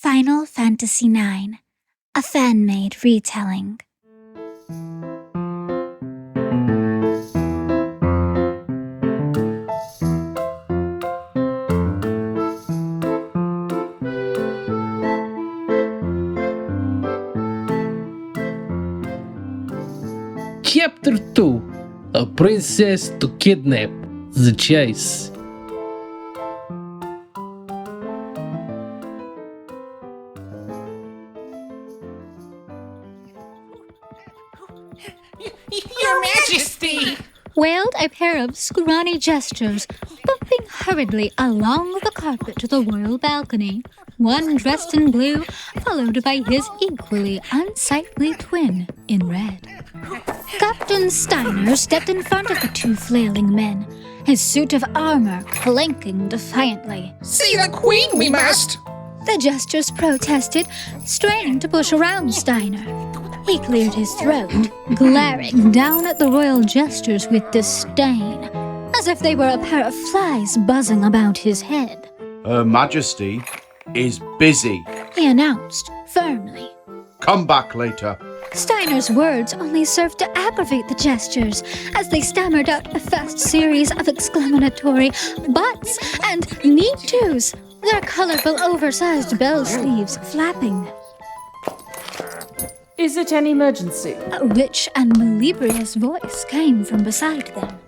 Final Fantasy IX, a fan-made retelling. Chapter 2: A Princess to Kidnap. The Chase. Your Majesty! Wailed a pair of scrawny Jesters, bumping hurriedly along the carpet to the royal balcony, one dressed in blue, followed by his equally unsightly twin in red. Captain Steiner stepped in front of the two flailing men, his suit of armor clanking defiantly. See the Queen, we must! The Jesters protested, straining to push around Steiner. He cleared his throat, glaring down at the royal Jesters with disdain, as if they were a pair of flies buzzing about his head. Her Majesty is busy. He announced firmly. Come back later. Steiner's words only served to aggravate the Jesters as they stammered out a fast series of exclamatory buts and me toos, their colorful oversized bell sleeves flapping. Is it an emergency? A rich and melodious voice came from beside them.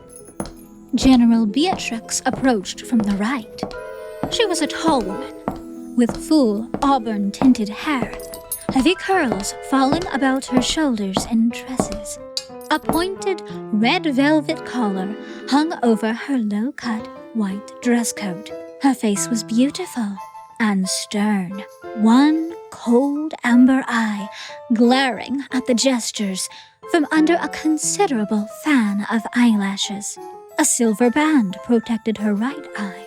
General Beatrix approached from the right. She was a tall woman, with full auburn-tinted hair, heavy curls falling about her shoulders in tresses. A pointed red velvet collar hung over her low-cut white dress coat. Her face was beautiful and stern, one cold amber eye glaring at the Jesters from under a considerable fan of eyelashes. A silver band protected her right eye,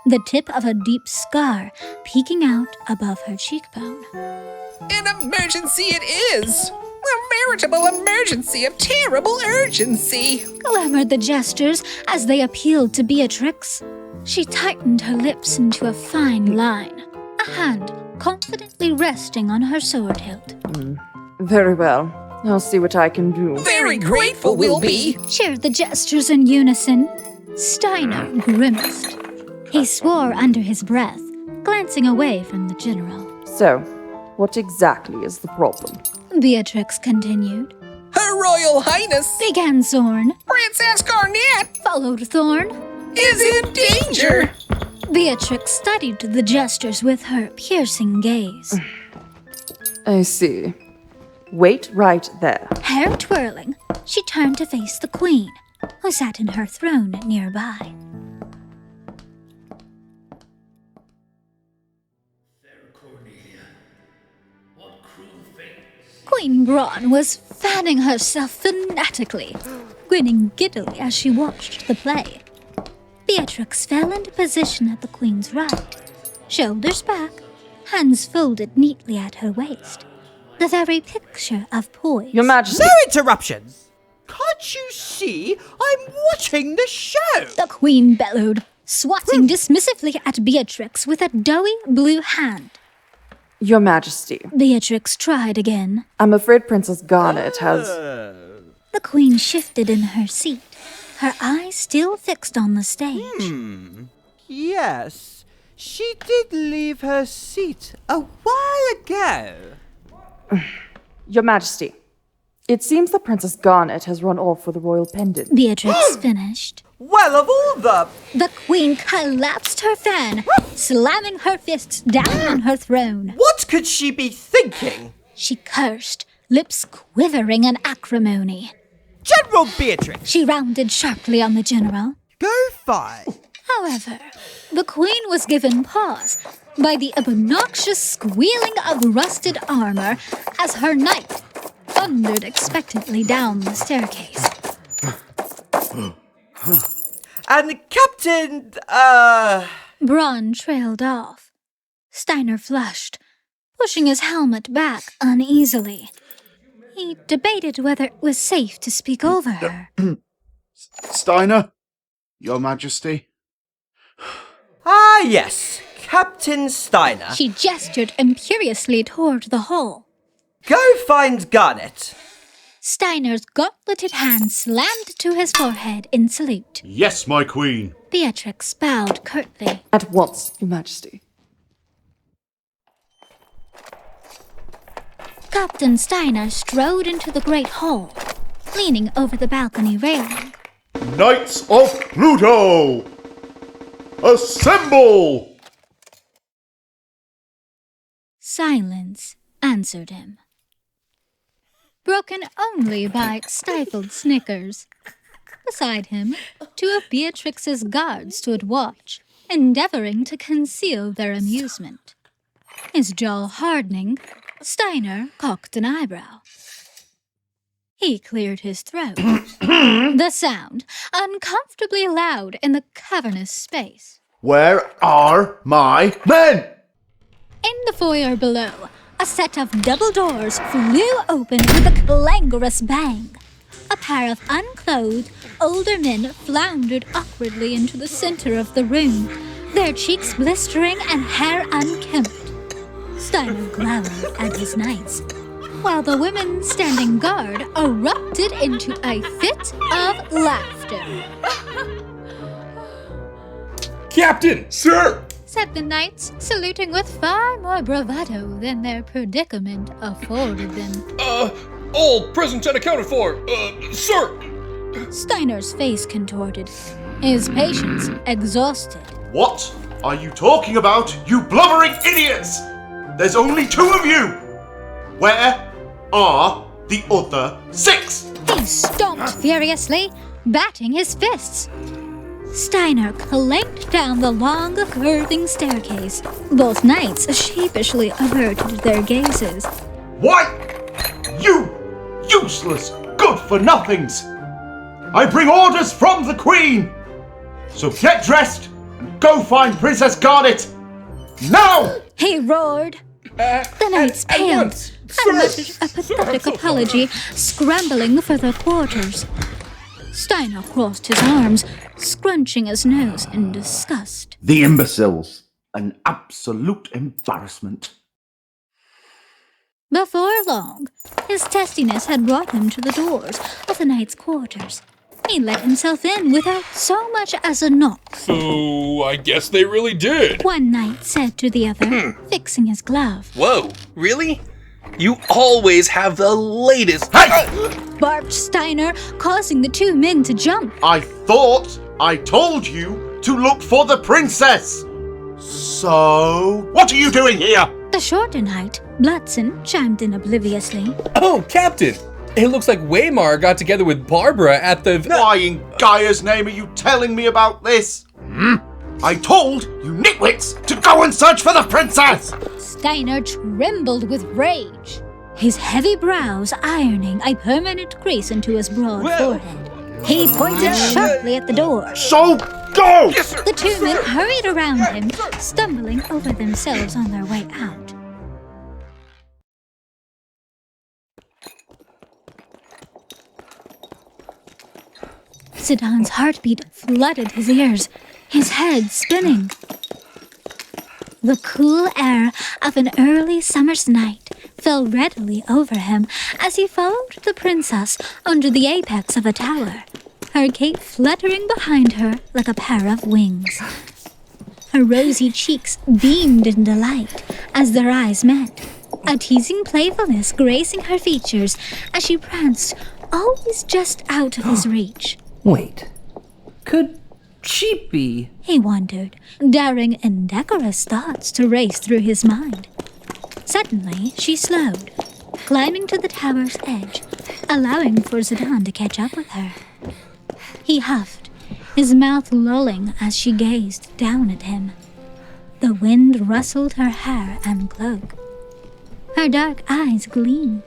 the tip of a deep scar peeking out above her cheekbone. An emergency it is! A veritable emergency of terrible urgency! Clamored the Jesters as they appealed to Beatrix. She tightened her lips into a fine line, a hand confidently resting on her sword hilt. Very well. I'll see what I can do. Very grateful we'll be! Cheered the Jesters in unison. Steiner grimaced. He swore under his breath, glancing away from the general. So, what exactly is the problem? Beatrix continued. Her Royal Highness, Began Zorn, Princess Garnet, followed Thorn. is in danger! Beatrix studied the Jesters with her piercing gaze. I see. Wait right there. Hair twirling, she turned to face the Queen, who sat in her throne nearby. Queen Braun was fanning herself fanatically, grinning giddily as she watched the play. Beatrix fell into position at the Queen's right, shoulders back, hands folded neatly at her waist. The very picture of poise. Your Majesty. No interruptions! Can't you see? I'm watching the show! The Queen bellowed, swatting dismissively at Beatrix with a doughy blue hand. Your Majesty. Beatrix tried again. I'm afraid Princess Garnet has... The Queen shifted in her seat, her eyes still fixed on the stage. Yes, she did leave her seat a while ago. Your Majesty. It seems that Princess Garnet has run off with the royal pendant. Beatrix finished. Well, of all the... The Queen collapsed her fan, slamming her fists down on her throne. What could she be thinking? She cursed, lips quivering in acrimony. General Beatrix! She rounded sharply on the general. Go fire! However, the Queen was given pause by the obnoxious squealing of rusted armor as her knight thundered expectantly down the staircase. And Captain, Braun trailed off. Steiner flushed, pushing his helmet back uneasily. He debated whether it was safe to speak over her. Steiner, Your Majesty. Ah, yes. Captain Steiner, She gestured imperiously toward the hall. go find Garnet. Steiner's gauntleted hand slammed to his forehead in salute. Yes, my queen. Beatrix bowed curtly. At once, Your Majesty. Captain Steiner strode into the great hall, leaning over the balcony railing. Knights of Pluto! Assemble! Silence answered him, broken only by stifled snickers. Beside him, two of Beatrix's guards stood watch, endeavoring to conceal their amusement. His jaw hardening, Steiner cocked an eyebrow. He cleared his throat. The sound, uncomfortably loud in the cavernous space. Where are my men? In the foyer below, a set of double doors flew open with a clangorous bang. A pair of unclothed, older men floundered awkwardly into the center of the room, their cheeks blistering and hair unkempt. Steiner glowered at his knights, while the women standing guard erupted into a fit of laughter. Captain! Sir! Said the knights, saluting with far more bravado than their predicament afforded them. All present and accounted for, sir! Steiner's face contorted, his patience exhausted. What are you talking about, you blubbering idiots? There's only two of you! Where are the other 6? He stomped furiously, batting his fists. Steiner clanked down the long, curving staircase. Both knights sheepishly averted their gazes. Why? You useless, good-for-nothings! I bring orders from the Queen! So get dressed and go find Princess Garnet! Now! He roared. The knights paled and muttered a pathetic apology, scrambling for their quarters. Steiner crossed his arms, scrunching his nose in disgust. The imbeciles. An absolute embarrassment. Before long, his testiness had brought him to the doors of the knight's quarters. He let himself in without so much as a knock. So, I guess they really did. One knight said to the other, fixing his glove. Whoa, really? You always have the latest. Hey! Barked Steiner, causing the two men to jump. I thought I told you to look for the princess! So, what are you doing here? The shorter knight, Blitzen, chimed in obliviously. Oh, Captain! It looks like Waymar got together with Barbara at the... Why in Gaia's name are you telling me about this? I told you nitwits to go and search for the princess! Steiner trembled with rage, his heavy brows ironing a permanent crease into his broad forehead. He pointed sharply at the door. So go! Yes, sir. The two men hurried around him, stumbling over themselves on their way out. Sedan's heartbeat flooded his ears, his head spinning. The cool air of an early summer's night fell readily over him as he followed the princess under the apex of a tower, her cape fluttering behind her like a pair of wings. Her rosy cheeks beamed in delight as their eyes met, a teasing playfulness gracing her features as she pranced, always just out of his reach. Wait, could she be? He wondered, daring indecorous thoughts to race through his mind. Suddenly, she slowed, climbing to the tower's edge, allowing for Sedan to catch up with her. He huffed, his mouth lolling as she gazed down at him. The wind rustled her hair and cloak. Her dark eyes gleamed,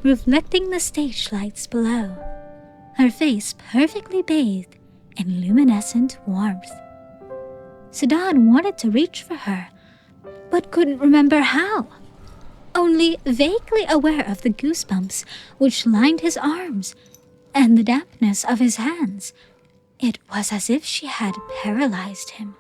reflecting the stage lights below, her face perfectly bathed in luminescent warmth. Sedan wanted to reach for her, but couldn't remember how. Only vaguely aware of the goosebumps which lined his arms and the dampness of his hands. It was as if she had paralyzed him.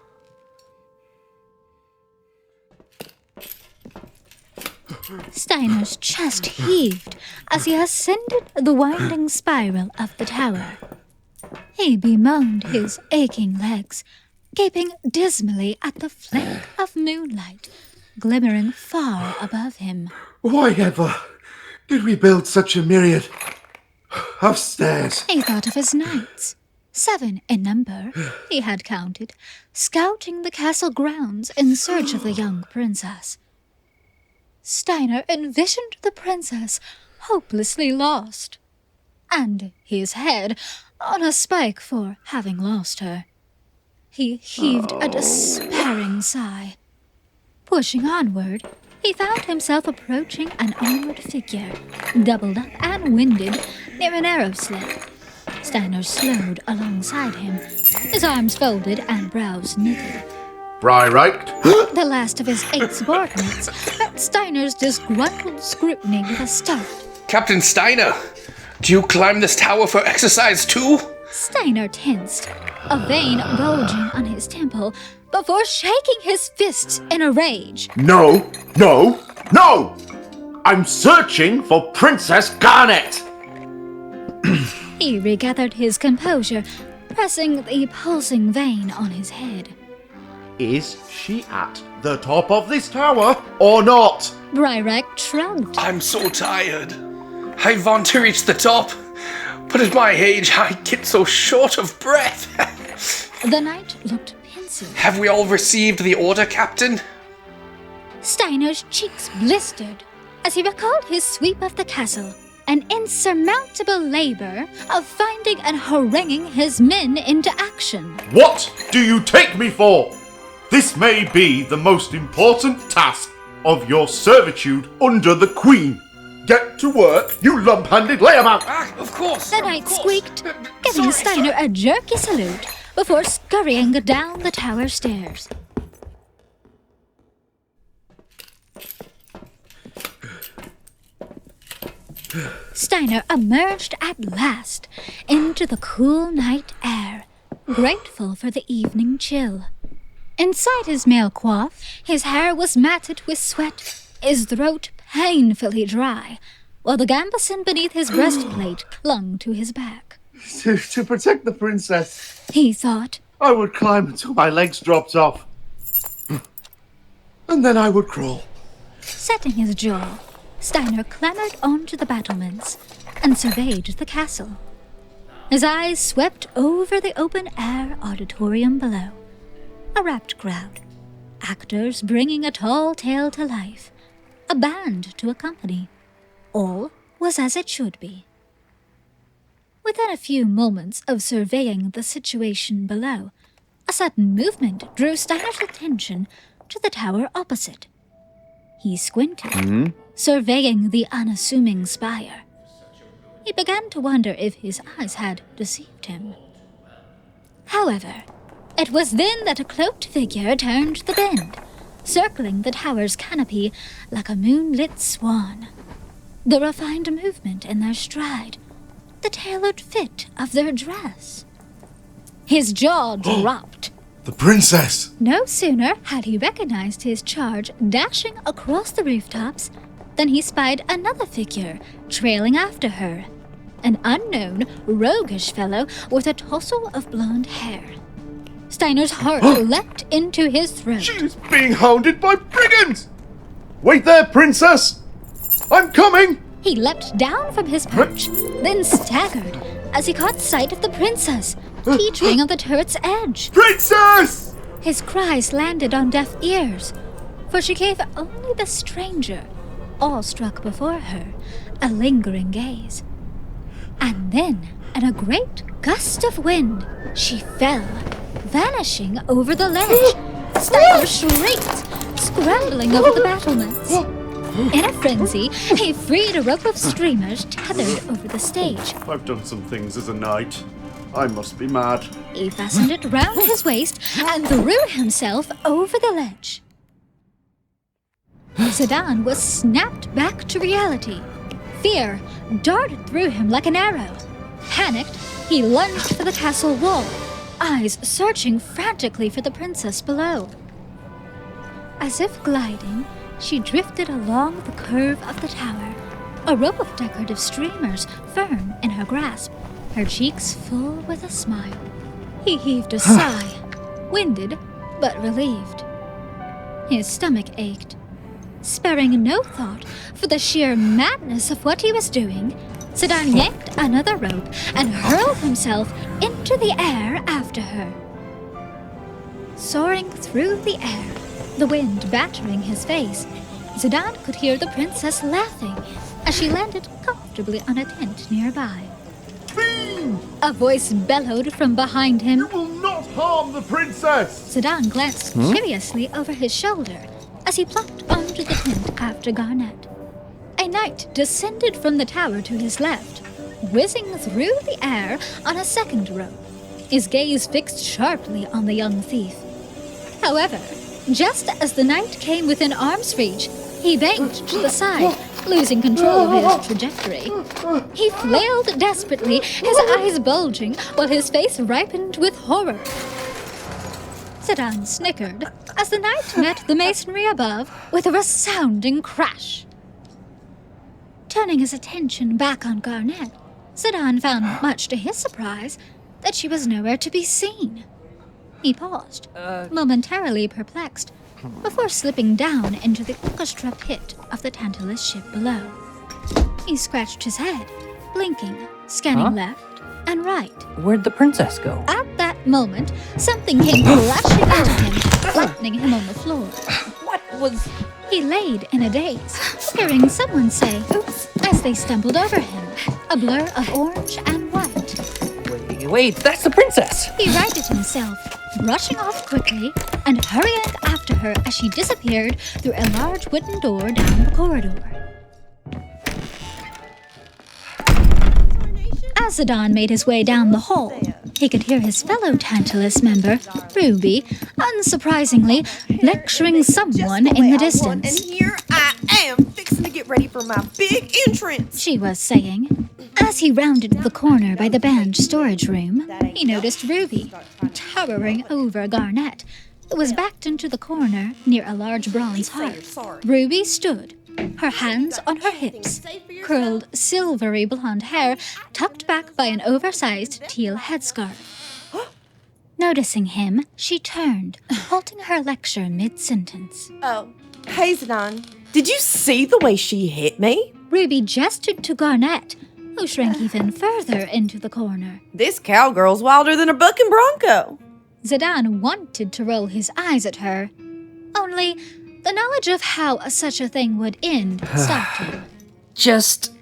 Steiner's chest heaved as he ascended the winding spiral of the tower. He bemoaned his aching legs, gaping dismally at the flick of moonlight glimmering far above him. Why ever did we build such a myriad of stairs? He thought of his knights, 7 in number, he had counted, scouting the castle grounds in search of the young princess. Steiner envisioned the princess hopelessly lost, and his head on a spike for having lost her. He heaved a despairing sigh. Pushing onward, he found himself approaching an armored figure, doubled up and winded near an arrow slit. Steiner slowed alongside him, his arms folded and brows knitted. Bryriked? The last of his 8 subordinates met Steiner's disgruntled scrutiny with a start. Captain Steiner, do you climb this tower for exercise too? Steiner tensed, a vein bulging on his temple, before shaking his fists in a rage. No! I'm searching for Princess Garnet! He regathered his composure, pressing the pulsing vein on his head. Is she at the top of this tower or not? Bryrek shrugged. I'm so tired. I want to reach the top, but at my age I get so short of breath. The knight looked pensive. Have we all received the order, Captain? Steiner's cheeks blistered as he recalled his sweep of the castle, an insurmountable labor of finding and haranguing his men into action. What do you take me for? This may be the most important task of your servitude under the Queen. Get to work, you lump-handed layerman! Of course! The knight squeaked, giving Steiner a jerky salute before scurrying down the tower stairs. Steiner emerged at last into the cool night air, grateful for the evening chill. Inside his mail coif, his hair was matted with sweat, his throat painfully dry, while the gambeson beneath his breastplate clung to his back. To protect the princess, he thought, I would climb until my legs dropped off. And then I would crawl. Setting his jaw, Steiner clambered onto the battlements and surveyed the castle. His eyes swept over the open-air auditorium below. A rapt crowd, actors bringing a tall tale to life, a band to accompany. All was as it should be. Within a few moments of surveying the situation below, a sudden movement drew Steiner's attention to the tower opposite. He squinted, surveying the unassuming spire. He began to wonder if his eyes had deceived him. However, it was then that a cloaked figure turned the bend, circling the tower's canopy like a moonlit swan. The refined movement in their stride, the tailored fit of their dress. His jaw dropped. The princess! No sooner had he recognized his charge dashing across the rooftops than he spied another figure trailing after her, an unknown, roguish fellow with a tousle of blonde hair. Steiner's heart leapt into his throat. She's being hounded by brigands! Wait there, princess! I'm coming! He leapt down from his perch, then staggered as he caught sight of the princess, teetering on the turret's edge. Princess! His cries landed on deaf ears, for she gave only the stranger, awestruck before her, a lingering gaze. And then, in a great gust of wind, she fell, vanishing over the ledge. Steiner shrieked, scrambling over the battlements. In a frenzy, he freed a rope of streamers tethered over the stage. I've done some things as a knight. I must be mad. He fastened it round his waist and threw himself over the ledge. Sedan was snapped back to reality. Fear darted through him like an arrow. Panicked, he lunged for the castle wall, eyes searching frantically for the princess below. As if gliding, she drifted along the curve of the tower, a row of decorative streamers firm in her grasp, her cheeks full with a smile. He heaved a sigh, winded but relieved. His stomach ached. Sparing no thought for the sheer madness of what he was doing, Sedan yanked another rope and hurled himself into the air after her. Soaring through the air, the wind battering his face, Sedan could hear the princess laughing as she landed comfortably on a tent nearby. A voice bellowed from behind him. You will not harm the princess! Sedan glanced curiously over his shoulder as he plucked onto the tent after Garnet. A knight descended from the tower to his left, whizzing through the air on a second rope, his gaze fixed sharply on the young thief. However, just as the knight came within arm's reach, he banked to the side, losing control of his trajectory. He flailed desperately, his eyes bulging, while his face ripened with horror. Sedan snickered as the knight met the masonry above with a resounding crash. Turning his attention back on Garnet, Sedan found, much to his surprise, that she was nowhere to be seen. He paused, momentarily perplexed, before slipping down into the orchestra pit of the Tantalus ship below. He scratched his head, blinking, scanning left and right. Where'd the princess go? At that moment, something came crashing into him, flattening him on the floor. What was... He laid in a daze, hearing someone say, "Oops," as they stumbled over him, a blur of orange and white. Wait, that's the princess! He righted himself, rushing off quickly and hurrying after her as she disappeared through a large wooden door down the corridor. As Sedan made his way down the hall, he could hear his fellow Tantalus member, Ruby, unsurprisingly, lecturing someone in the distance. And here I am, fixing to get ready for my big entrance, she was saying. As he rounded the corner by the band storage room, he noticed Ruby, towering over Garnet, who was backed into the corner near a large bronze hearth. Ruby stood, her hands on her hips, curled silvery blonde hair tucked back by an oversized teal headscarf. Noticing him, she turned, halting her lecture mid-sentence. Oh, hey Sedan, did you see the way she hit me? Ruby gestured to Garnet, who shrank even further into the corner. This cowgirl's wilder than a bucking bronco. Sedan wanted to roll his eyes at her, only the knowledge of how such a thing would end stopped him. Just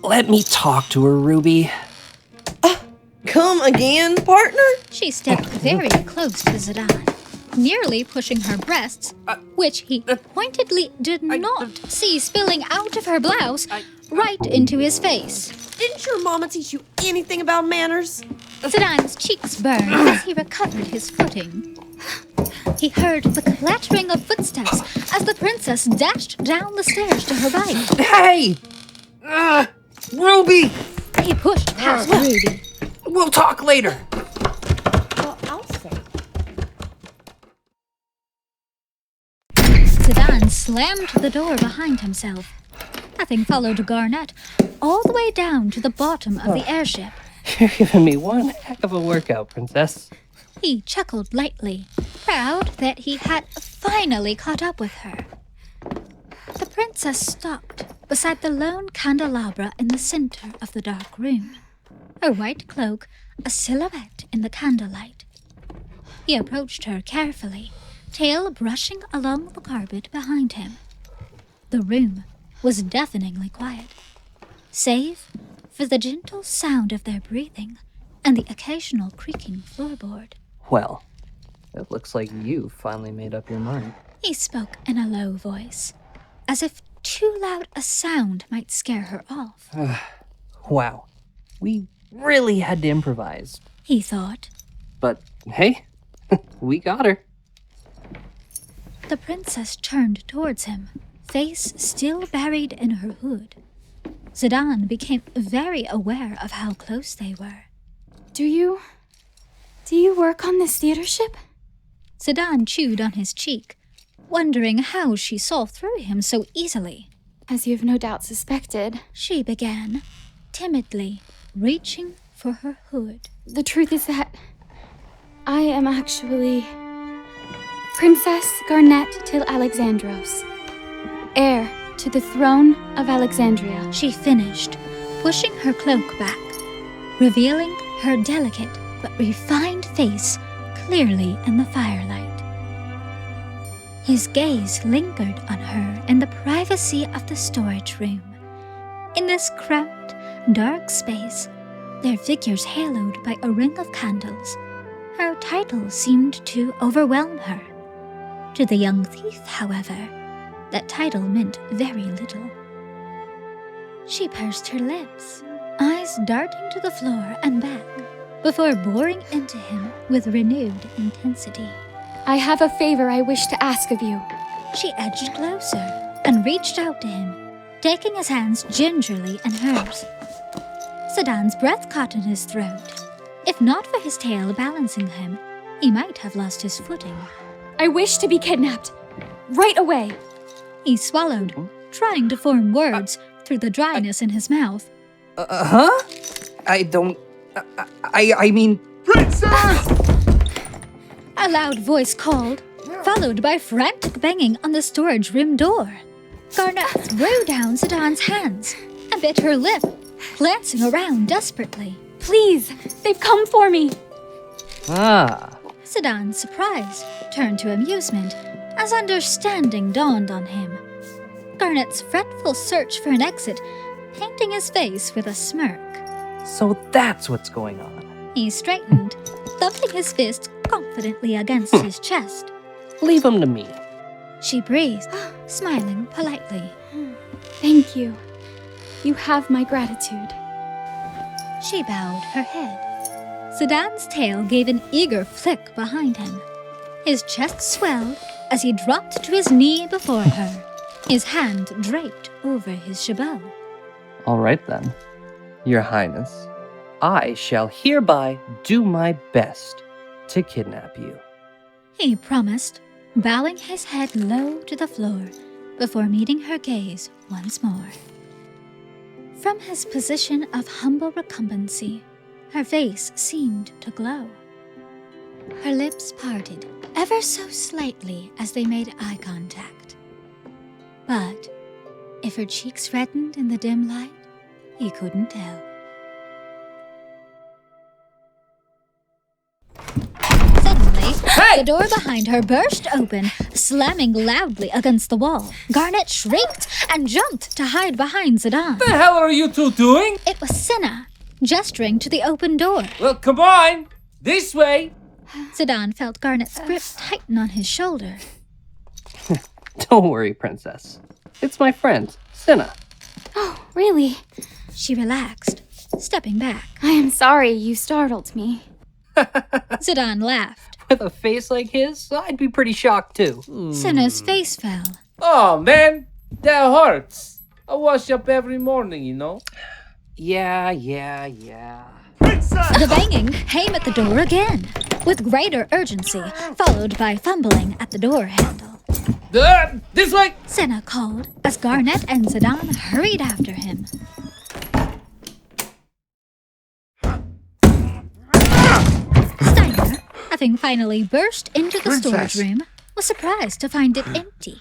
let me talk to her, Ruby. Come again, partner? She stepped very close to Sedan, nearly pushing her breasts, which he pointedly did not see spilling out of her blouse, right into his face. Didn't your mama teach you anything about manners? Sedan's cheeks burned as he recovered his footing. He heard the clattering of footsteps as the princess dashed down the stairs to her right. Hey! Ruby! He pushed past Ruby. We'll talk later. Well, I'll say. Sedan slammed the door behind himself, having followed Garnet all the way down to the bottom of the airship. You're giving me one heck of a workout, princess. He chuckled lightly, proud that he had finally caught up with her. The princess stopped beside the lone candelabra in the center of the dark room, her white cloak a silhouette in the candlelight. He approached her carefully, tail brushing along the carpet behind him. The room was deafeningly quiet, save for the gentle sound of their breathing and the occasional creaking floorboard. Well, it looks like you finally made up your mind. He spoke in a low voice, as if too loud a sound might scare her off. Wow, we really had to improvise. He thought. But hey, we got her. The princess turned towards him, face still buried in her hood. Sedan became very aware of how close they were. Do you work on this theater ship? Sedan chewed on his cheek, wondering how she saw through him so easily. As you've no doubt suspected, She began, timidly, reaching for her hood. the truth is that I am actually Princess Garnet till Alexandros, heir to the throne of Alexandria. She finished, pushing her cloak back, revealing her delicate but refined face clearly in the firelight. His gaze lingered on her in the privacy of the storage room. In this cramped, dark space, their figures haloed by a ring of candles, her title seemed to overwhelm her. To the young thief, however, that title meant very little. She pursed her lips, eyes darting to the floor and back, before boring into him with renewed intensity. I have a favor I wish to ask of you. She edged closer and reached out to him, taking his hands gingerly in hers. Sedan's breath caught in his throat. If not for his tail balancing him, he might have lost his footing. I wish to be kidnapped. Right away. He swallowed, trying to form words through the dryness in his mouth. Huh? I don't... I mean... Princess! A loud voice called, followed by frantic banging on the storage room door. Garnet threw down Sedan's hands and bit her lip, glancing around desperately. Please, they've come for me. Ah. Sedan's surprise turned to amusement as understanding dawned on him. Garnet's fretful search for an exit, painting his face with a smirk. So that's what's going on. He straightened, thumping his fist confidently against his chest. Leave him to me. She breathed, smiling politely. Thank you. You have my gratitude. She bowed her head. Sedan's tail gave an eager flick behind him. His chest swelled as he dropped to his knee before her, his hand draped over his jabot. All right then. Your Highness, I shall hereby do my best to kidnap you. He promised, bowing his head low to the floor before meeting her gaze once more. From his position of humble recumbency, her face seemed to glow. Her lips parted ever so slightly as they made eye contact. But if her cheeks reddened in the dim light, he couldn't tell. Suddenly, the door behind her burst open, slamming loudly against the wall. Garnet shrieked and jumped to hide behind Sedan. What the hell are you two doing? It was Cinna, gesturing to the open door. Well, come on! This way! Sedan felt Garnet's grip tighten on his shoulder. Don't worry, Princess. It's my friend, Cinna. Oh, really? She relaxed, stepping back. I am sorry you startled me. Sedan laughed. With a face like his, I'd be pretty shocked too. Cinna's face fell. Oh, man! That hurts. I wash up every morning, you know? Yeah. Princess! The banging came at the door again, with greater urgency, followed by fumbling at the door handle. This way! Cinna called as Garnet and Sedan hurried after him. Steiner, having finally burst into the storage room, was surprised to find it empty.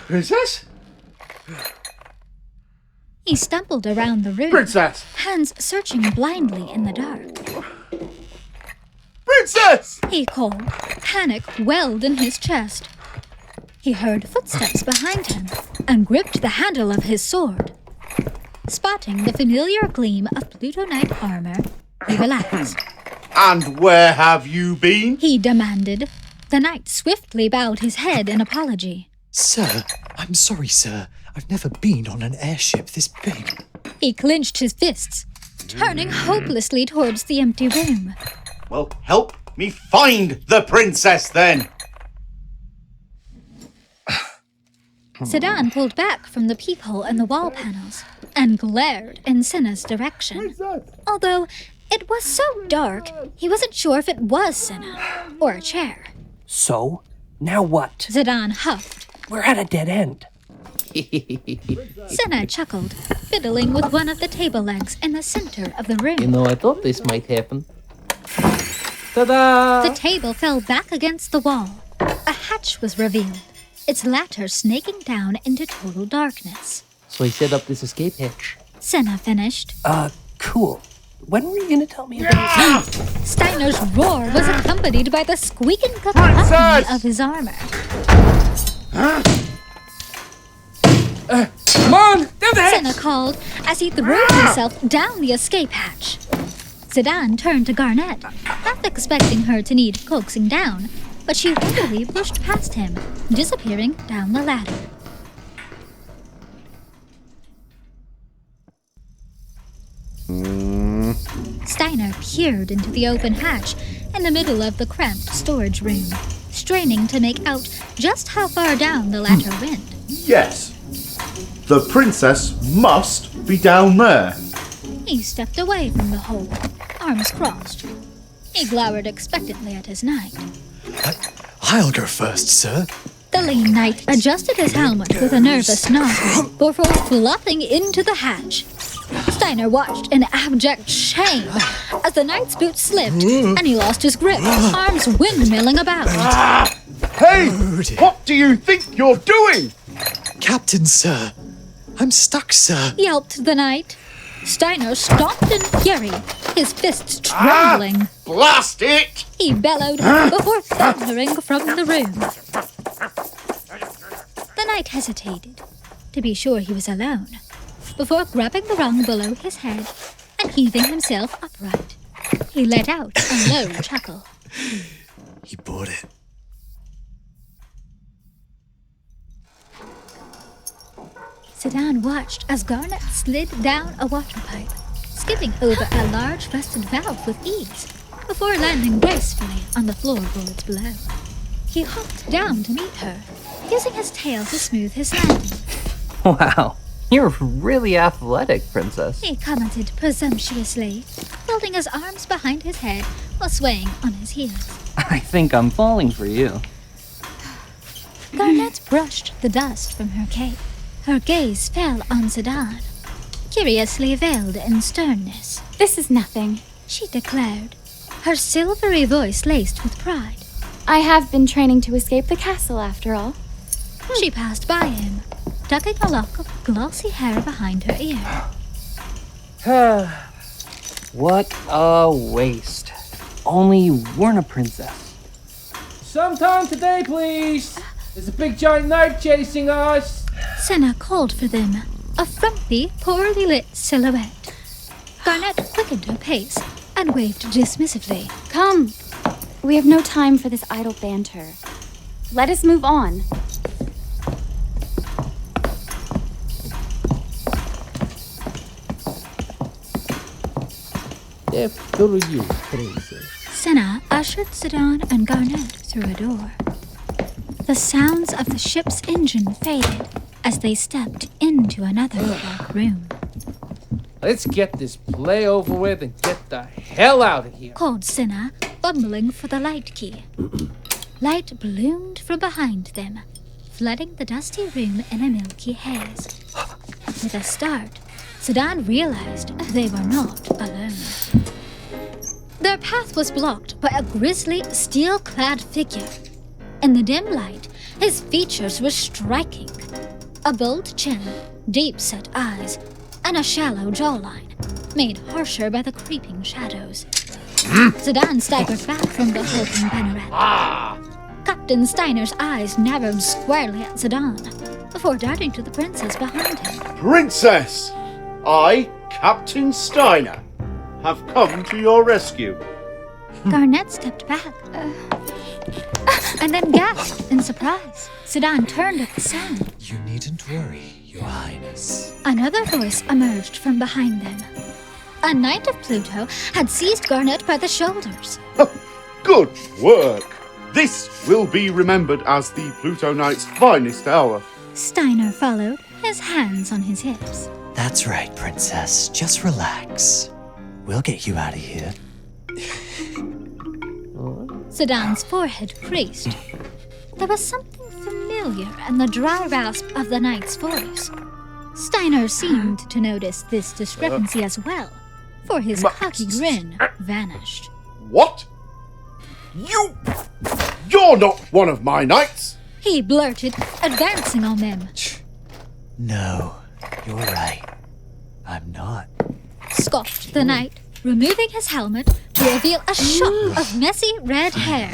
Princess? He stumbled around the room, Princess! hands searching blindly in the dark. Princess! He called, panic welled in his chest. He heard footsteps behind him and gripped the handle of his sword. Spotting the familiar gleam of plutonite armor, he relaxed. And where have you been? He demanded. The knight swiftly bowed his head in apology. Sir, I'm sorry, sir. I've never been on an airship this big. He clenched his fists, turning hopelessly towards the empty room. Well, help me find the princess then. Sedan pulled back from the peephole in the wall panels and glared in Cinna's direction. Although it was so dark, he wasn't sure if it was Cinna or a chair. So, Now what? Zidane huffed. We're at a dead end. Senna chuckled, fiddling with one of the table legs in the center of the room. I thought this might happen. Ta-da! The table fell back against the wall. A hatch was revealed, its ladder snaking down into total darkness. So I set up this escape hatch. Senna finished. Cool. When were you gonna tell me about it? Steiner's roar was accompanied by the squeaking cacophony of his armor. Come on! Down the hatch! Senna called as he threw himself down the escape hatch. Zidane turned to Garnet, half expecting her to need coaxing down, but she readily pushed past him, disappearing down the ladder. Steiner peered into the open hatch in the middle of the cramped storage room, straining to make out just how far down the ladder went. Yes. The princess must be down there. He stepped away from the hole, arms crossed. He glowered expectantly at his knight. I'll go first, sir. The lean knight adjusted his helmet with a nervous nod before flopping into the hatch. Steiner watched in abject shame as the knight's boot slipped and he lost his grip, arms windmilling about. Hey! What do you think you're doing? Captain, sir. I'm stuck, sir. Yelped the knight. Steiner stomped in fury, his fists trembling. Blast it! He bellowed before thundering from the room. The knight hesitated, to be sure he was alone, before grabbing the rung below his head and heaving himself upright. He let out a low chuckle. He bought it. Zidane watched as Garnet slid down a water pipe, skipping over a large rusted valve with ease, before landing gracefully on the floorboards below. He hopped down to meet her, using his tail to smooth his landing. Wow, you're really athletic, Princess. He commented presumptuously, folding his arms behind his head while swaying on his heels. I think I'm falling for you. Garnet brushed the dust from her cape. Her gaze fell on Zidane, curiously veiled in sternness. This is nothing, she declared, her silvery voice laced with pride. I have been training to escape the castle, after all. She passed by him, tucking a lock of glossy hair behind her ear. What a waste. Only you weren't a princess. Sometime today, please. There's a big giant knight chasing us. Senna called for them, a frumpy, poorly lit silhouette. Garnet quickened her pace and waved dismissively. Come. We have no time for this idle banter. Let us move on. After you, princess. Senna ushered Zidane and Garnet through a door. The sounds of the ship's engine faded as they stepped into another dark room. Let's get this play over with and get the hell out of here, called Senna, fumbling for the light key. Light bloomed from behind them, flooding the dusty room in a milky haze. With a start, Zidane realized they were not alone. Their path was blocked by a grisly, steel-clad figure. In the dim light, his features were striking. A bold chin, deep-set eyes, and a shallow jawline, made harsher by the creeping shadows. Zidane staggered back from the hulking banneret. Captain Steiner's eyes narrowed squarely at Zidane, before darting to the princess behind him. Princess! I, Captain Steiner, have come to your rescue. Garnet stepped back, and then gasped in surprise. Zidane turned at the sound. You needn't worry, Your Highness. Another voice emerged from behind them. A knight of Pluto had seized Garnet by the shoulders. Good work! This will be remembered as the Pluto Knight's finest hour. Steiner followed, his hands on his hips. That's right, Princess. Just relax. We'll get you out of here. Zidane's forehead creased. There was something familiar in the dry rasp of the knight's voice. Steiner seemed to notice this discrepancy as well, for his cocky grin vanished. What? You're not one of my knights! He blurted, advancing on them. No, you're right. I'm not. Scoffed the knight, removing his helmet to reveal a shock of messy red hair.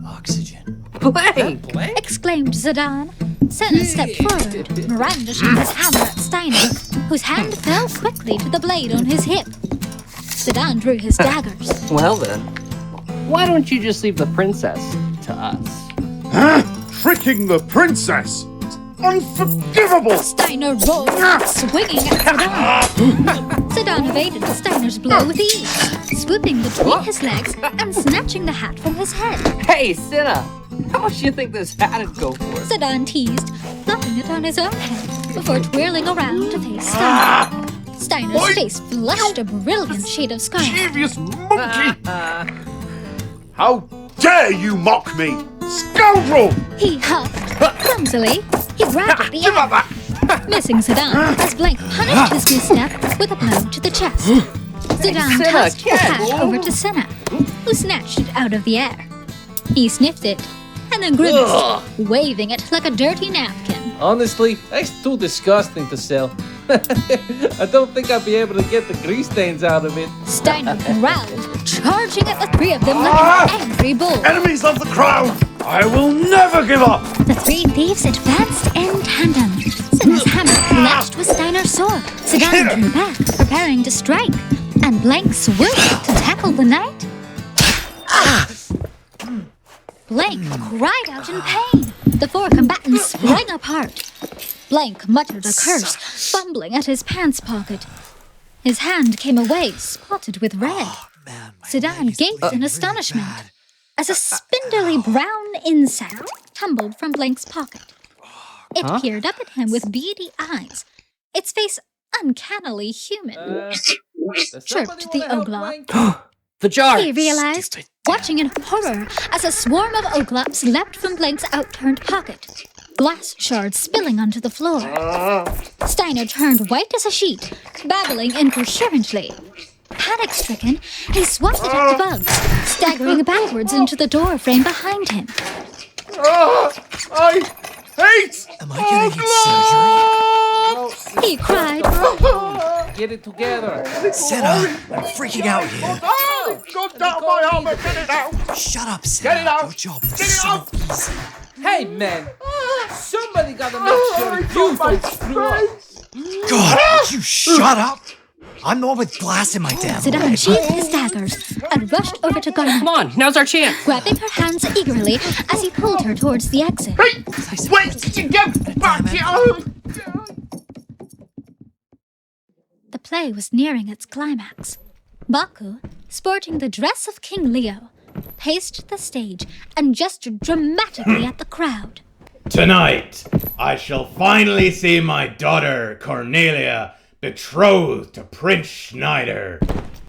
Oxygen. Blank! Exclaimed Zidane. Senna stepped forward, brandishing his hammer at Steiner, whose hand fell quickly to the blade on his hip. Zidane drew his daggers. Well then, why don't you just leave the princess to us? Huh? Tricking the princess! It's unforgivable! Steiner roared, swinging at Zidane. Zidane evaded Steiner's blow with ease, swooping between his legs and snatching the hat from his head. Hey, Senna! How much do you think this hat'd go for? Zidane teased, thumping it on his own head before twirling around to face Steiner. Steiner's face flushed a brilliant shade of scarlet. Mischievous monkey! How dare you mock me, scoundrel! He huffed clumsily. He grabbed at the air, missing Zidane as Blank punished his misstep with a blow to the chest. Zidane tossed his hat over to Senna, who snatched it out of the air. He sniffed it and then grimaced, waving it like a dirty napkin. Honestly, that's too disgusting to sell. I don't think I'll be able to get the grease stains out of it. Steiner growled, charging at the three of them like an angry bull. Enemies of the crown! I will never give up! The three thieves advanced in tandem. Senna's hammer clashed with Steiner's sword. Zidane drew back, preparing to strike, and Blank swooped to tackle the knight. Blank cried out in pain. The four combatants sprang apart. Blank muttered a curse, fumbling at his pants pocket. His hand came away, spotted with red. Zidane gaped in astonishment as a spindly brown insect tumbled from Blank's pocket. It peered up at him with beady eyes, its face uncannily human. Chirped the Oglop. The jar! He realized, watching in horror as a swarm of Oglops leapt from Blank's outturned pocket, glass shards spilling onto the floor. Steiner turned white as a sheet, babbling incoherently. Panic-stricken, he swatted at the bugs, staggering backwards into the door frame behind him. I hate! Am I gonna get surgery? He cried. Get it together. Senna, I'm freaking out here. Oh, got down my helmet! Get it out! Shut up, Senna. Get it out! Your job is Get it so out! easy. Hey, man. Somebody gotta make sure you don't screw up. God, would you shut up? I'm the one with glass in my damn Zidane leg. sheathed his daggers and rushed over to Garnet, Come on, now's our chance! grabbing her hands eagerly as he pulled her towards the exit. Wait to get back here! The play was nearing its climax. Baku, sporting the dress of King Leo, paced the stage and gestured dramatically at the crowd. Tonight, I shall finally see my daughter, Cornelia, betrothed to Prince Schneider.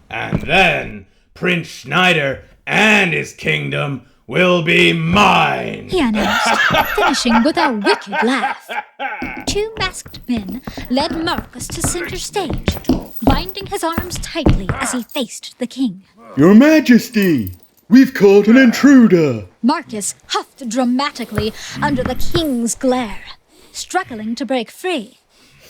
And then, Prince Schneider and his kingdom will be mine! He announced, finishing with a wicked laugh. Two masked men led Marcus to center stage, binding his arms tightly as he faced the king. Your Majesty, we've caught an intruder. Marcus huffed dramatically under the king's glare, struggling to break free.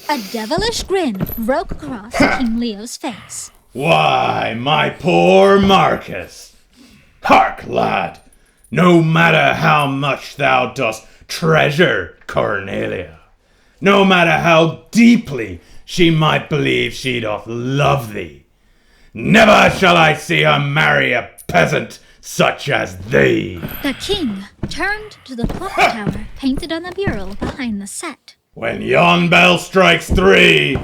A devilish grin broke across King Leo's face. Why, my poor Marcus! Hark, lad! No matter how much thou dost treasure Cornelia, no matter how deeply she might believe she doth love thee, never shall I see her marry a peasant such as thee. The king turned to the clock tower painted on the mural behind the set. When yon bell strikes 3,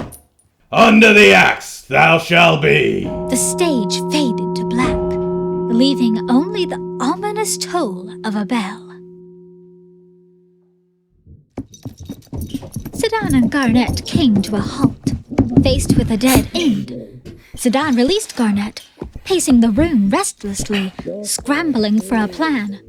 under the axe thou shalt be. The stage faded to black, leaving only the ominous toll of a bell. Zidane and Garnet came to a halt, faced with a dead end. Zidane released Garnet, pacing the room restlessly, scrambling for a plan.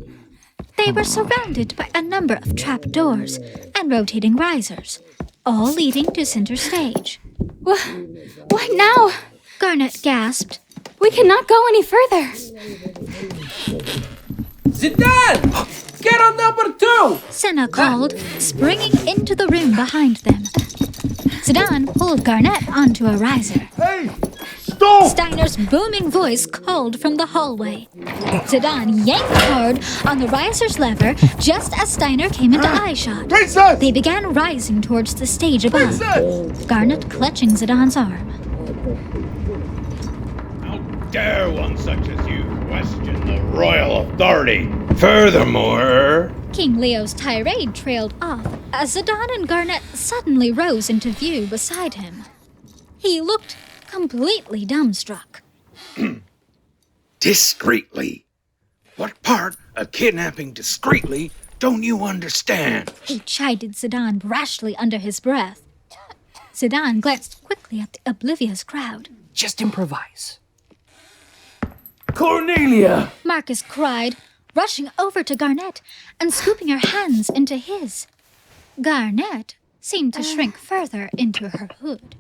They They were surrounded by a number of trapdoors and rotating risers, all leading to center stage. What now? Garnet gasped. We cannot go any further. Zidane! Get on number 2! Senna called, springing into the room behind them. Zidane pulled Garnet onto a riser. Hey! Stop! Steiner's booming voice called from the hallway. Zidane yanked hard on the riser's lever just as Steiner came into eyeshot. Princess! They began rising towards the stage above, Princess! Garnet clutching Zidane's arm. How dare one such as you question the royal authority? Furthermore... King Leo's tirade trailed off as Zidane and Garnet suddenly rose into view beside him. He looked completely dumbstruck. Discreetly? What part of kidnapping discreetly don't you understand? He chided Zidane brashly under his breath. Zidane glanced quickly at the oblivious crowd. Just improvise. Cornelia! Marcus cried, rushing over to Garnet and scooping her hands into his. Garnet seemed to shrink further into her hood.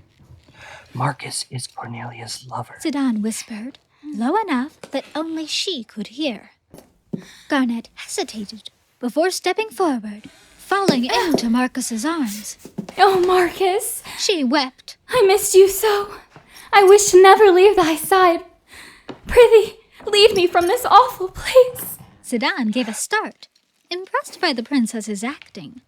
Marcus is Cornelia's lover. Zidane whispered, low enough that only she could hear. Garnet hesitated before stepping forward, falling into Marcus's arms. Oh, Marcus! She wept. I missed you so. I wish to never leave thy side. Prithee, lead me from this awful place. Zidane gave a start, impressed by the princess's acting.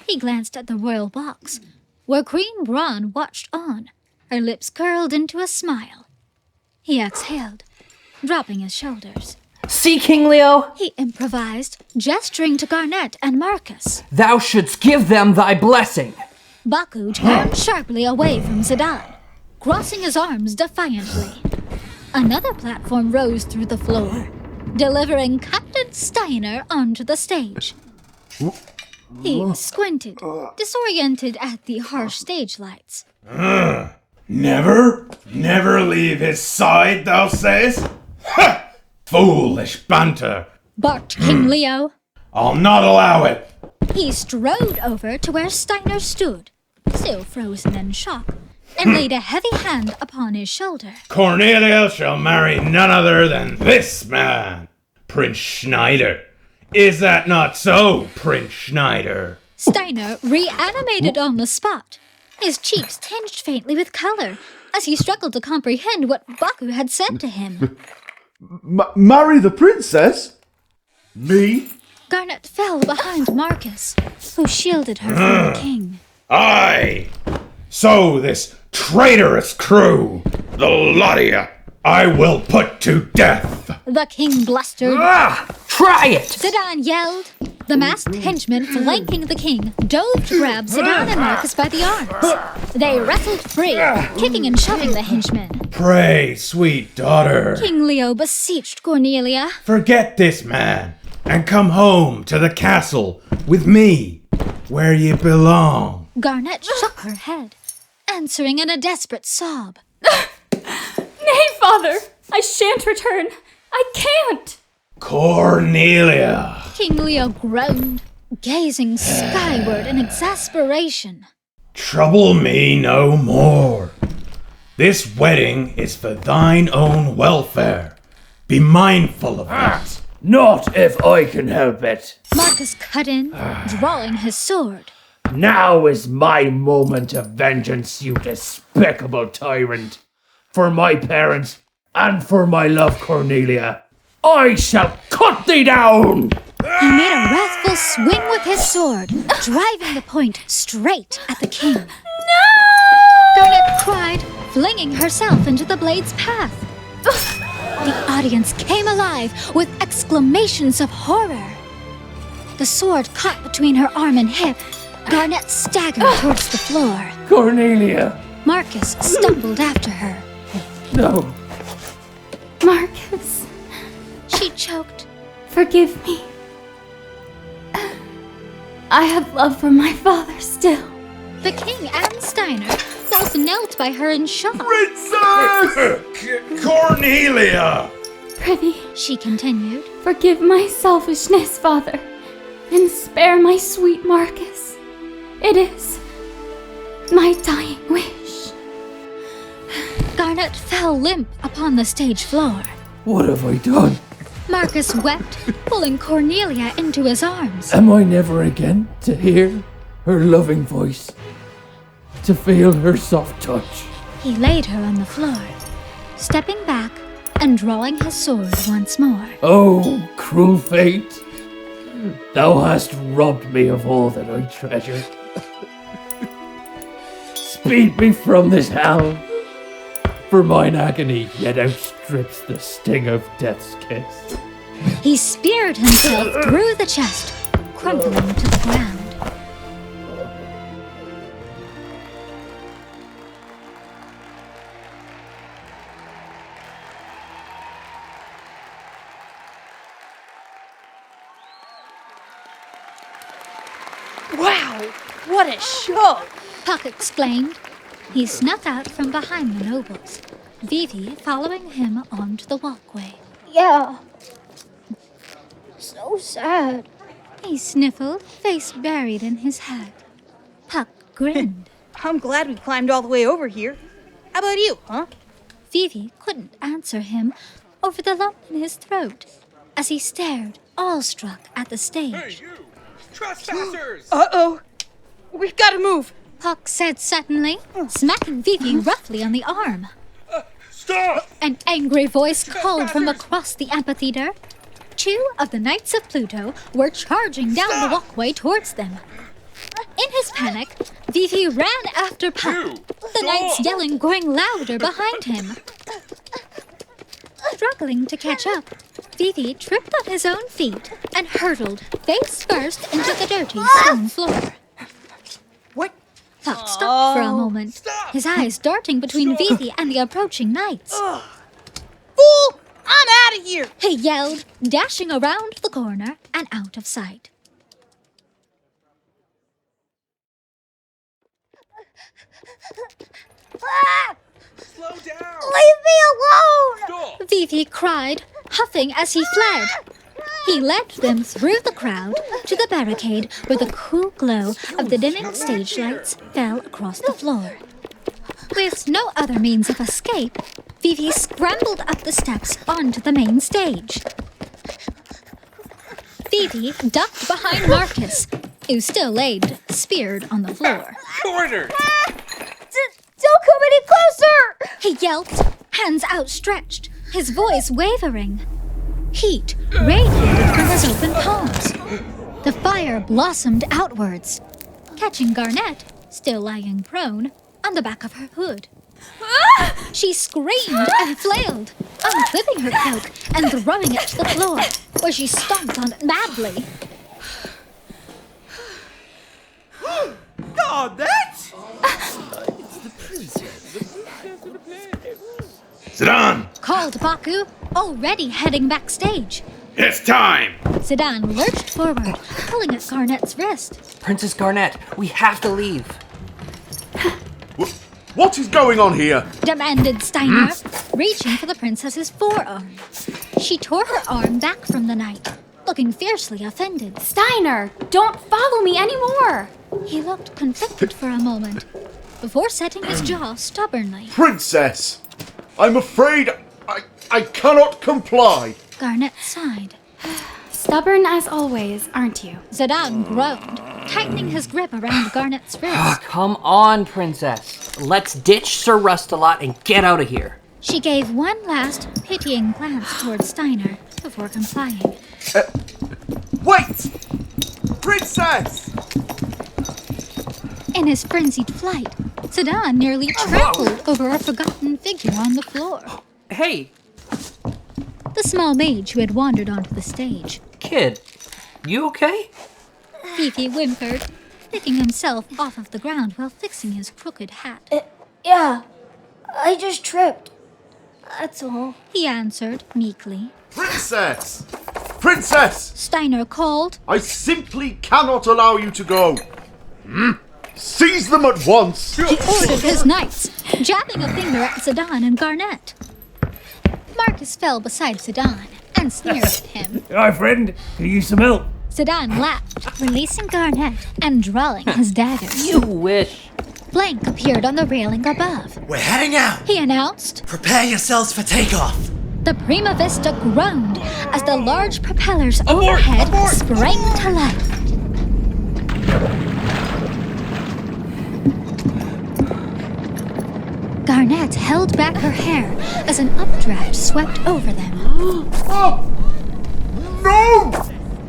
He glanced at the royal box, where Queen Braun watched on, her lips curled into a smile. He exhaled, dropping his shoulders. See, King Leo? He improvised, gesturing to Garnet and Marcus. Thou shouldst give them thy blessing. Baku turned sharply away from Zidane, crossing his arms defiantly. Another platform rose through the floor, delivering Captain Steiner onto the stage. He squinted, disoriented at the harsh stage lights. Never leave his side, thou sayest? Ha! Foolish banter. Barked King Leo. I'll not allow it. He strode over to where Steiner stood, still frozen in shock, and laid a heavy hand upon his shoulder. Cornelia shall marry none other than this man, Prince Schneider. Is that not so, Prince Schneider? Steiner reanimated on the spot, his cheeks tinged faintly with color, as he struggled to comprehend what Baku had said to him. Marry the princess? Me? Garnet fell behind Marcus, who shielded her from the king. Aye! So this traitorous crew, the lot of you, I will put to death! The king blustered. Try it! Zidane yelled. The masked henchman flanking the king dove to grab Zidane and Marcus by the arms. They wrestled free, kicking and shoving the henchman. Pray, sweet daughter. King Leo beseeched Cornelia. Forget this man, and come home to the castle with me, where you belong. Garnet shook her head, answering in a desperate sob. Nay, father! I shan't return. I can't! Cornelia! King Leo groaned, gazing skyward in exasperation. Trouble me no more. This wedding is for thine own welfare. Be mindful of that. Not if I can help it. Marcus cut in, drawing his sword. Now is my moment of vengeance, you despicable tyrant. For my parents and for my love, Cornelia, I shall cut thee down! He made a wrathful swing with his sword, driving the point straight at the king. No! Garnet cried, flinging herself into the blade's path. The audience came alive with exclamations of horror. The sword caught between her arm and hip. Garnet staggered towards the floor. Cornelia! Marcus stumbled after her. No. Marcus. She choked. Forgive me. I have love for my father still. The king and Steiner both knelt by her in shock. Princess! Cornelia! Prithee. she continued. Forgive my selfishness, Father, and spare my sweet Marcus. It is my dying wish. Garnet fell limp upon the stage floor. What have I done? Marcus wept, pulling Cornelia into his arms. Am I never again to hear her loving voice? To feel her soft touch? He laid her on the floor, stepping back and drawing his sword once more. Oh, cruel fate! Thou hast robbed me of all that I treasure. Speed me from this hell, for mine agony yet outstrips the sting of death's kiss. He speared himself through the chest, crumpling to the ground. Wow, what a show! Puck exclaimed. He snuck out from behind the nobles, Vivi following him onto the walkway. Yeah. So sad. He sniffled, face buried in his hat. Puck grinned. I'm glad we climbed all the way over here. How about you, huh? Vivi couldn't answer him over the lump in his throat as he stared, awestruck, at the stage. Hey, you! Trespassers! Uh-oh. We've got to move. Puck said suddenly, smacking Vivi roughly on the arm. Stop! An angry voice called from across the amphitheater. 2 of the Knights of Pluto were charging down the walkway towards them. In his panic, Vivi ran after Puck, the knights yelling, growing louder behind him. Struggling to catch up, Vivi tripped on his own feet and hurtled face first into the dirty stone floor. What? Puck stopped for a moment, his eyes darting between Vivi and the approaching knights. Fool! I'm out of here! He yelled, dashing around the corner and out of sight. Slow down! Leave me alone! Stop! Vivi cried, huffing as he fled. He led them through the crowd to the barricade where the cool glow of the dimming stage lights fell across the floor. With no other means of escape, Vivi scrambled up the steps onto the main stage. Vivi ducked behind Marcus, who still laid speared on the floor. Order! Don't come any closer! He yelped, hands outstretched, his voice wavering. Heat radiated from his open palms. The fire blossomed outwards, catching Garnet, still lying prone, on the back of her hood. She screamed and flailed, unclipping her cloak and throwing it to the floor, where she stomped on it madly. Garnet! Sedan! Called Baku, already heading backstage. It's time! Sedan lurched forward, pulling at Garnet's wrist. Princess Garnet, we have to leave. What is going on here? Demanded Steiner, reaching for the princess's forearm. She tore her arm back from the knight, looking fiercely offended. Steiner, don't follow me anymore! He looked conflicted for a moment, before setting his jaw stubbornly. Princess! I'm afraid I cannot comply. Garnet sighed. Stubborn as always, aren't you? Sedan groaned, tightening his grip around Garnet's wrist. Come on, Princess. Let's ditch Sir Rustalot and get out of here. She gave one last pitying glance towards Steiner before complying. Wait! Princess! In his frenzied flight, Sedan nearly trampled over a forgotten figure on the floor. Hey! The small mage who had wandered onto the stage. Kid, you okay? Vivi whimpered, picking himself off of the ground while fixing his crooked hat. Yeah, I just tripped. That's all. He answered meekly. Princess! Princess! Steiner called. I simply cannot allow you to go. Seize them at once! He ordered his knights, jabbing a finger at Sedan and Garnet. Marcus fell beside Sedan, and sneered at him. Hi, friend. Can you use some help? Zidane laughed, releasing Garnet and drawing his dagger. You wish. Blank appeared on the railing above. We're heading out! He announced. Prepare yourselves for takeoff! The Prima Vista groaned as the large propellers overhead sprang to life. Garnet held back her hair as an updraft swept over them. Oh! No!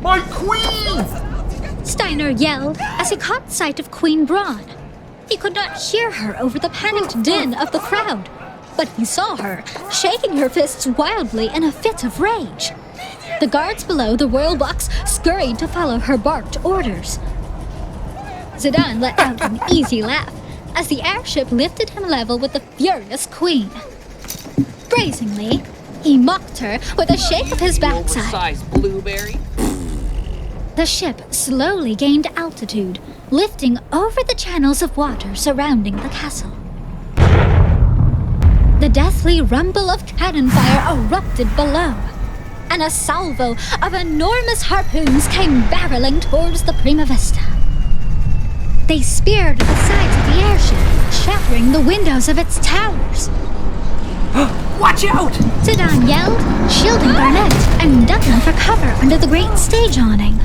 My queen! Steiner yelled as he caught sight of Queen Braun. He could not hear her over the panicked din of the crowd, but he saw her, shaking her fists wildly in a fit of rage. The guards below the royal box scurried to follow her barked orders. Zidane let out an easy laugh as the airship lifted him level with the furious queen. Brazenly, he mocked her with a shake of his backside. Oversized blueberry. The ship slowly gained altitude, lifting over the channels of water surrounding the castle. The deathly rumble of cannon fire erupted below, and a salvo of enormous harpoons came barreling towards the Prima Vista. They speared the sides of the airship, shattering the windows of its towers. Watch out! Zidane yelled, shielding Garnet and ducking for cover under the great stage awning.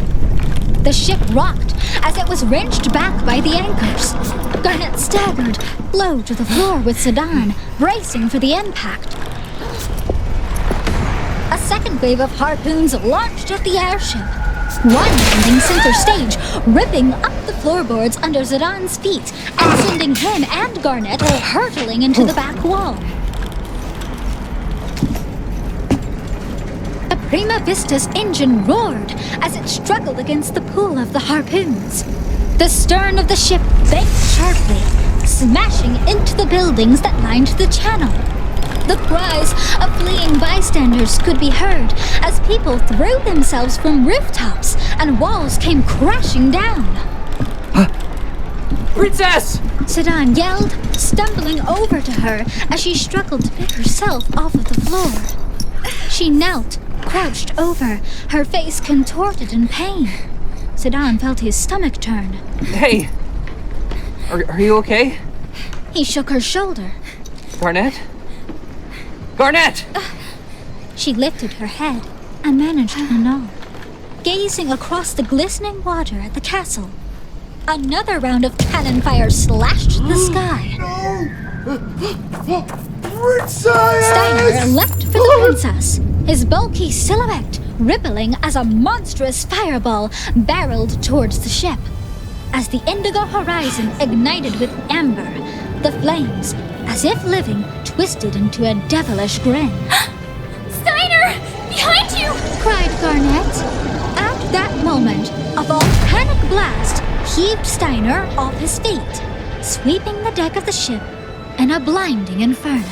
The ship rocked as it was wrenched back by the anchors. Garnet staggered, low to the floor with Zidane, bracing for the impact. A second wave of harpoons launched at the airship, one landing center stage, ripping up the floorboards under Zidane's feet and sending him and Garnet hurtling into the back wall. The Prima Vista's engine roared as it struggled against the pool of the harpoons. The stern of the ship banked sharply, smashing into the buildings that lined the channel. The cries of fleeing bystanders could be heard as people threw themselves from rooftops and walls came crashing down. Princess! Zidane yelled, stumbling over to her as she struggled to pick herself off of the floor. She knelt, crouched over, her face contorted in pain. Zidane felt his stomach turn. Hey! Are you okay? He shook her shoulder. Garnet? Garnet! She lifted her head and managed to nod, gazing across the glistening water at the castle. Another round of cannon fire slashed the sky. Princess! Steiner leapt for the princess, his bulky silhouette rippling as a monstrous fireball barreled towards the ship. As the indigo horizon ignited with amber, the flames, as if living, twisted into a devilish grin. Steiner! Behind you! Cried Garnet. At that moment, a volcanic blast heaved Steiner off his feet, sweeping the deck of the ship in a blinding inferno.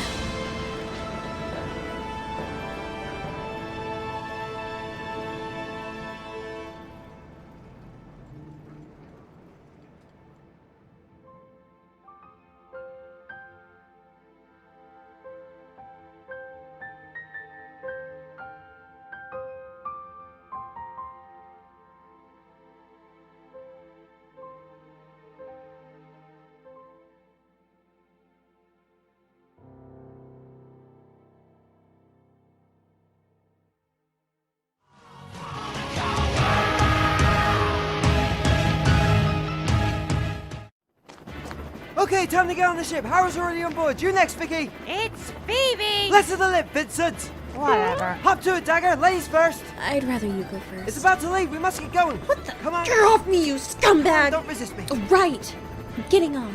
Okay, time to get on the ship. Harwood's already on board. You next, Vicky. It's Phoebe! Less of the lip, Vincent. Whatever. Hop to it, Dagger. Ladies first. I'd rather you go first. It's about to leave. We must get going. What the? Come on. Get off me, you scumbag! Don't resist me. Oh, right. I'm getting on.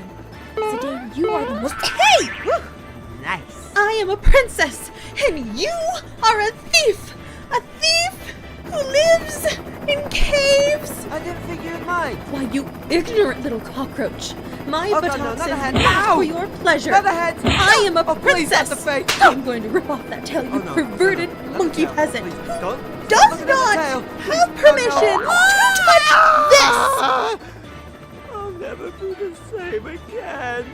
Zidane, you are the most— Hey! Nice. I am a princess, and you are a thief! A thief who lives in caves! I didn't think you'd mind. Why, you ignorant little cockroach. My Oh, buttocks God, no, not is ahead. not Ow! for your pleasure. Not ahead. I am a Oh, please, not princess. the face. I'm going to rip off that tail, you no. perverted Not the monkey tail. peasant. Please, don't. Does Look at the not tail. have permission to touch this! I'll never be the same again.